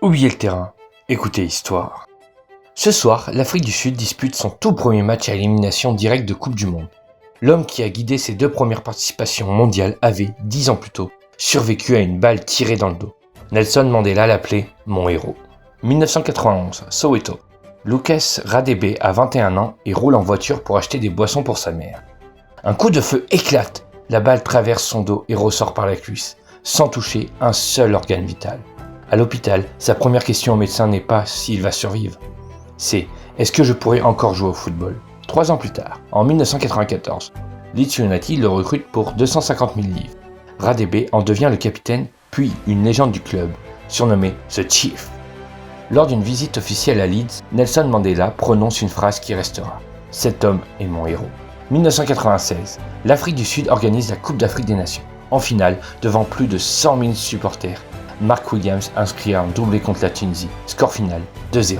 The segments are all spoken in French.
Oubliez le terrain, écoutez l'histoire. Ce soir, l'Afrique du Sud dispute son tout premier match à élimination directe de Coupe du Monde. L'homme qui a guidé ses deux premières participations mondiales avait, 10 ans plus tôt, survécu à une balle tirée dans le dos. Nelson Mandela l'appelait « mon héros ». 1991, Soweto. Lucas Radebe a 21 ans et roule en voiture pour acheter des boissons pour sa mère. Un coup de feu éclate, la balle traverse son dos et ressort par la cuisse, sans toucher un seul organe vital. À l'hôpital, sa première question au médecin n'est pas s'il va survivre, c'est « est-ce que je pourrais encore jouer au football ?» 3 ans plus tard, en 1994, Leeds United le recrute pour 250 000 livres. Radebe en devient le capitaine, puis une légende du club, surnommé The Chief. Lors d'une visite officielle à Leeds, Nelson Mandela prononce une phrase qui restera « Cet homme est mon héros ». 1996, l'Afrique du Sud organise la Coupe d'Afrique des Nations. En finale, devant plus de 100 000 supporters, Mark Williams inscrit un doublé contre la Tunisie. Score final 2-0.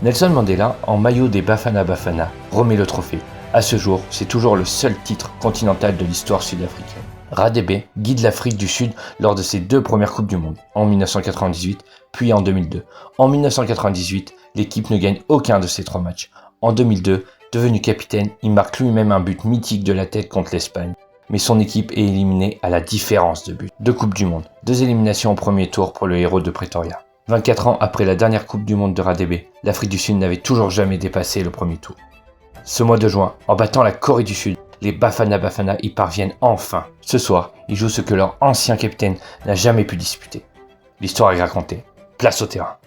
Nelson Mandela, en maillot des Bafana Bafana, remet le trophée. À ce jour, c'est toujours le seul titre continental de l'histoire sud-africaine. Radebe guide l'Afrique du Sud lors de ses deux premières Coupes du Monde, en 1998 puis en 2002. En 1998, l'équipe ne gagne aucun de ces 3 matchs. En 2002, devenu capitaine, il marque lui-même un but mythique de la tête contre l'Espagne. Mais son équipe est éliminée à la différence de but. 2 Coupes du Monde, 2 éliminations au premier tour pour le héros de Pretoria. 24 ans après la dernière Coupe du Monde de Radebe, l'Afrique du Sud n'avait toujours jamais dépassé le premier tour. Ce mois de juin, en battant la Corée du Sud, les Bafana Bafana y parviennent enfin. Ce soir, ils jouent ce que leur ancien capitaine n'a jamais pu disputer. L'histoire est racontée. Place au terrain.